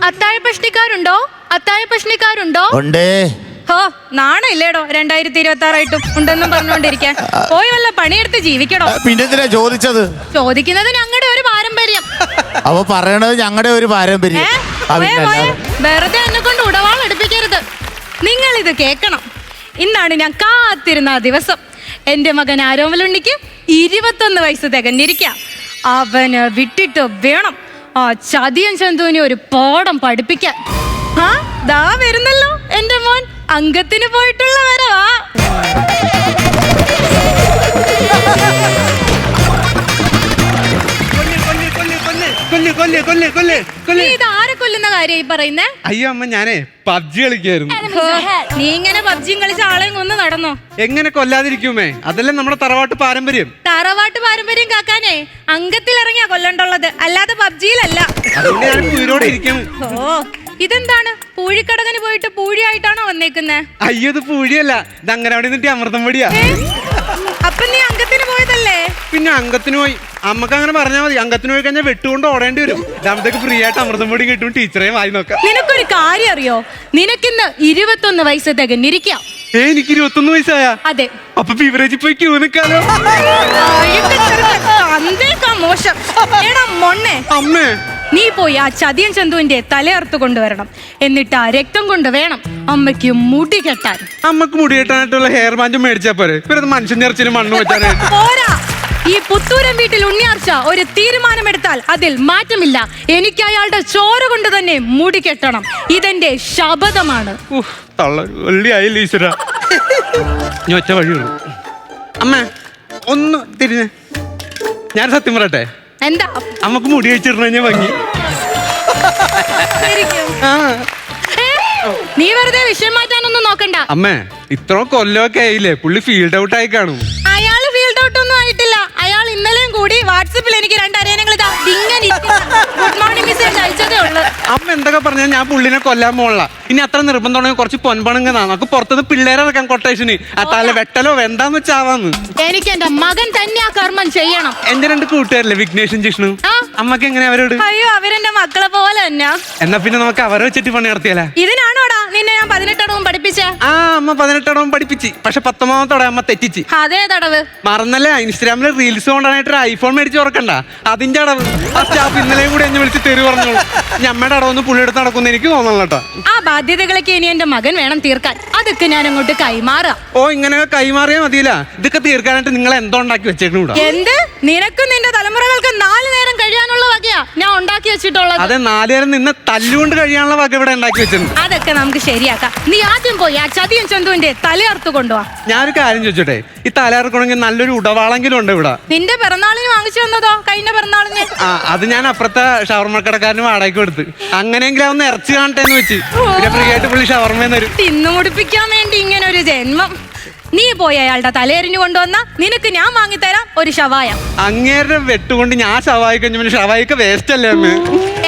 അത്താഴ പ്രശ്നക്കാരുണ്ടോ? അത്താഴ പ്രശ്നക്കാരുണ്ടോ? ഉണ്ടേ. ഹോ, നാണയില്ലേടോ 2026 ഉണ്ടെന്നും പറഞ്ഞുകൊണ്ടിരിക്കാൻ. പോയി വല്ല പണിയെടുത്ത് ജീവിക്കടോ. പിന്നെന്തിനാ ചോദിച്ചത്? ചോദിക്കുന്നത് ഞങ്ങളുടെ ഒരു പാരമ്പര്യം. അവ പറയണത് ഞങ്ങളുടെ ഒരു പാരമ്പര്യം. വെറുതെ എന്നെ കൊണ്ട് ഉടവാൾ എടുപ്പിക്കരുത്. നിങ്ങൾ ഇത് കേൾക്കണം. ഇന്നാണ് ഞാൻ കാത്തിരുന്ന ദിവസം. എന്റെ മകൻ ആരോമലുണ്ണിക്ക് 21 വയസ്സ് തികഞ്ഞിരിക്കാം. അവന് വിട്ടിട്ട് വേണം ആ ചതിയൻ ചന്തുവിനെ ഒരു പാഠം പഠിപ്പിക്കാൻ. ആ ദാ വരുന്നല്ലോ എന്റെ മോൻ. അംഗത്തിന് പോയിട്ടുള്ള വരവാ. ഇത് ആരെ കൊല്ലുന്ന കാര്യം ഈ പറയുന്നേ? അയ്യോ അമ്മ, ഞാനേ പബ്ജി കളിക്കായിരുന്നു. നീ ഇങ്ങനെ പബ്ജിയും കളിച്ച ആളെയും കൊന്ന് നടന്നോ? എങ്ങനെ കൊല്ലാതിരിക്കുമേ? അതല്ലേ നമ്മുടെ തറവാട്ട് പാരമ്പര്യം. തറവാട്ട് പാരമ്പര്യം കാക്കാനേ അംഗത്തിൽ ഇറങ്ങിയാ കൊല്ലണ്ടുള്ളത്, അല്ലാതെ പബ്ജിയിലല്ല. അതുകൊണ്ട് ഞാൻ പൂരോടെ ഇരിക്കണം. ഓ, ഇതെന്താണ്? പൂഴിക്കടകന് പോയിട്ട് പൂഴിയായിട്ടാണോ വന്നേക്കുന്നേ? അയ്യോ, ഇത് പൂഴിയല്ല, ഇത് അംഗനവാടി നിന്നിട്ട് അമൃതം പൊടിയാ. അപ്പൊ നീ അംഗത്തിന് പോയതല്ലേ? പിന്നെ അംഗത്തിന് പോയി. അമ്മക്ക് അങ്ങനെ പറഞ്ഞാൽ മതി. അംഗത്തിന് പോയി കഴിഞ്ഞാൽ വെട്ടുകൊണ്ട് ഓടേണ്ടി വരും. ഇതാകുമ്പത്തേക്ക് ഫ്രീ ആയിട്ട് അമൃതം പൊടി കിട്ടും. ടീച്ചറെ വായി നോക്കാം. നിനക്കൊരു കാര്യം അറിയോ? നിനക്കിന്ന് 21 വയസ്സ് തികഞ്ഞിരിക്കാം. എനിക്ക് 21 വയസ്സായ? അതെ. അപ്പൊ ബിവറേജിൽ പോയി ക്യൂ നിൽക്കാലോ. മോശം. മൊണ്ണേ, അമ്മേ നീ പോയി ആ ചതിയൻ ചന്തുവിന്റെ തലയർത്ത് കൊണ്ടുവരണം. എന്നിട്ട് ആ രക്തം കൊണ്ട് വേണം അമ്മയ്ക്ക് മുടി കെട്ടാൻ. അമ്മക്ക് മുടി കെട്ടാനായിട്ടുള്ള ഹെയർ ബാൻഡ് മേടിച്ചാ പോരെ? ഇവരത് മനുഷ്യൻ നിറച്ചിന് മണ്ണ് വെച്ചാനായിട്ട് പോരാ. ഈ പുത്തൂരൻ വീട്ടിൽ ഉണ്ണിയാർച്ച ഒരു തീരുമാനമെടുത്താൽ അതിൽ മാറ്റമില്ല. എനിക്ക് അയാളുടെ ചോര കൊണ്ട് തന്നെ മുടി കെട്ടണം. ഇതെന്റെ ശപഥമാണ്. തള്ളി ഈശ്വര. ഞാൻ ഒറ്റ വഴിയുള്ളൂ. അമ്മ ഒന്ന് തിരിഞ്ഞ് ഞാൻ സത്യം പറയട്ടെ. എന്താ? അമ്മക്ക് മുടി വെച്ചിരുന്ന ഞാൻ ഭംഗി. നീ വെറുതെ വിഷയം മാറ്റാനൊന്നും നോക്കണ്ട. അമ്മേ, ഇത്ര കൊല്ലമൊക്കെ ആയില്ലേ, പുള്ളി ഫീൽഡ് ഔട്ട് ആയി കാണും. അയാള് ഫീൽഡ് ഔട്ട് ഒന്നും ആയിട്ടില്ല. അയാൾ ഇന്നലെയും കൂടി വാട്സപ്പിൽ എനിക്ക് 2 അരയണങ്ങൾ ഗുഡ് മോർണിംഗ് മെസ്സേജ് അയച്ചതേ ഉള്ളു. അമ്മ എന്തൊക്കെ പറഞ്ഞാൽ ഞാൻ പുള്ളിനെ കൊല്ലാൻ പോകണില്ല. ഇനി അത്ര നിർബന്ധമാണെങ്കിൽ കുറച്ച് പൊൻപണങ്ങ നമുക്ക് പുറത്തുനിന്ന് പിള്ളേരെ വെക്കാൻ കൊട്ടേഷന്. തല വെട്ടലോ വേണ്ടാന്ന് വെച്ചാവാന്ന്. എനിക്ക് എന്റെ മകൻ തന്നെ ആ കർമ്മം ചെയ്യണം. എന്റെ 2 കൂട്ടുകാരല്ലേ, വിഘ്നേഷും ജിഷ്ണു. അമ്മക്ക് എങ്ങനെ അവരോട്? അയ്യോ, അവരെന്റെ മക്കളെ പോലെ തന്നെ. എന്നാ പിന്നെ നമുക്ക് അവരെ വെച്ചിട്ട് പണി നടത്തിയാലേ? ഇതിനാണോടാ നിന്നെ ഞാൻ 18 അടവും പഠിപ്പിച്ചേ? ആ, അമ്മ 18 അടവും പഠിപ്പിച്ച്. പക്ഷെ 19 അമ്മ തെറ്റിച്ച്. അതേ തടവ് മറന്നല്ലേ? ഇൻസ്റ്റാഗ്രാമില് റീൽസ് കൊണ്ടാനായിട്ട് ഐഫോൺ മേടിച്ച് ഓർക്കണ്ട, അതിന്റെ അടവ്. ആ സ്റ്റാഫ് ഇന്നലെയും കൂടി എന്നെ വിളിച്ച് തെറി പറഞ്ഞോളൂ. ഞമ്മയുടെ അടവൊന്ന് പുള്ളിയെടുത്ത് നടക്കുന്ന എനിക്ക് തോന്നണം കേട്ടോ. ആ ബാധ്യതകളൊക്കെ ഇനി എന്റെ മകൻ വേണം തീർക്കാൻ. അതൊക്കെ ഞാൻ അങ്ങോട്ട് കൈമാറാം. ഓ, ഇങ്ങനെ കൈമാറിയാ മതിയില്ല. ഇതൊക്കെ തീർക്കാനായിട്ട് നിങ്ങൾ എന്തോ ഉണ്ടാക്കി വെച്ചേക്കൂടാ? എന്ത്? നിനക്കും നിന്റെ തലമുറകൾക്ക് 4 നേരം കഴിയാനുള്ള വകയാ ഞാൻ ഉണ്ടാക്കി വെച്ചിട്ടുള്ളത്. അതെ, 4 നേരം നിന്ന് തല്ലുകൊണ്ട് കഴിയാനുള്ള വക ഇവിടെ ഉണ്ടാക്കി വെച്ചിട്ടുണ്ട്. അതൊക്കെ നമുക്ക് ശരിയാക്കാം. നീ ആദ്യം പോയി ആ ചതിയൻ ചന്തുവിന്റെ തലയർത്ത് കൊണ്ടുപോവാ. ഞാനൊരു കാര്യം ചോദിച്ചോട്ടെ, ഈ തലയറക്കണമെങ്കിൽ നല്ലൊരു ഉടവാളെങ്കിലും ഉണ്ട് ഇവിടെ. നിന്റെ പിറന്നാളിന് വാങ്ങിച്ചു തന്നതോ? കഴിഞ്ഞ പിറന്നാളിന്? അത് ഞാൻ അപ്പുറത്തെ ഷവർമ കടക്കാരന് വാടകയ്ക്ക് കൊടുത്ത്. അങ്ങനെയെങ്കിലും ഒന്ന് ഇറച്ചി കാണട്ടെ എന്ന് വെച്ച്. പിന്നെ ഫ്രീ ആയിട്ട് പുള്ളി ഷവർമേന്ന് തരും. തിന്നു മുടിപ്പിക്കാൻ വേണ്ടി ഇങ്ങനെ ഒരു ജന്മം. നീ പോയി അയാളുടെ തലയെറിഞ്ഞു കൊണ്ടുവന്ന നിനക്ക് ഞാൻ വാങ്ങിത്തരാം ഒരു ഷവായ. അങ്ങേരുടെ വെട്ടുകൊണ്ട് ഞാൻ ഷവായി കഴിഞ്ഞ ഷവായിക്ക് വേസ്റ്റ് അല്ലേ അമ്മ?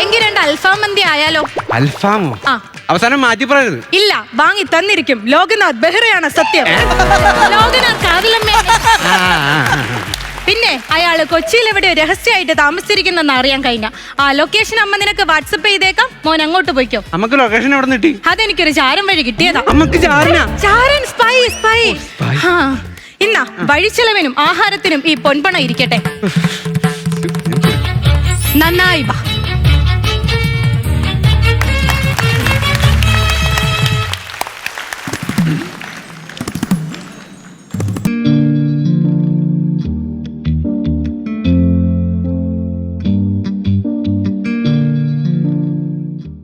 എങ്കിൽ 2 അൽഫാം മന്തി ആയാലോ? അൽഫാമോ? അവസാനം മാറ്റി പറയരുത്. ഇല്ല, വാങ്ങി തന്നിരിക്കും. ലോകനാഥ് ബെഹ്റയാണ് സത്യം. ലോകനാഥ് കാവിലമ്മേ. പിന്നെ അയാള് കൊച്ചിയിൽ എവിടെ രഹസ്യമായിട്ട് താമസിച്ചിരിക്കുന്നെന്ന് അറിയാൻ കഴിഞ്ഞ ആ ലൊക്കേഷൻ അമ്മ നിനക്ക് വാട്സപ്പ് ചെയ്തേക്കാം. മോൻ അങ്ങോട്ട് പോയിക്കോ. നമുക്ക് ലൊക്കേഷൻ എവിടെ കിട്ടി? അതെനിക്കൊരു ചാരം വഴി കിട്ടിയതാ. നമുക്ക് ചാരൻ സ്പൈ. ഇന്നാ വഴിച്ചെലവിനും ആഹാരത്തിനും ഈ പൊൻപണ ഇരിക്കട്ടെ. നന്നായി വാ.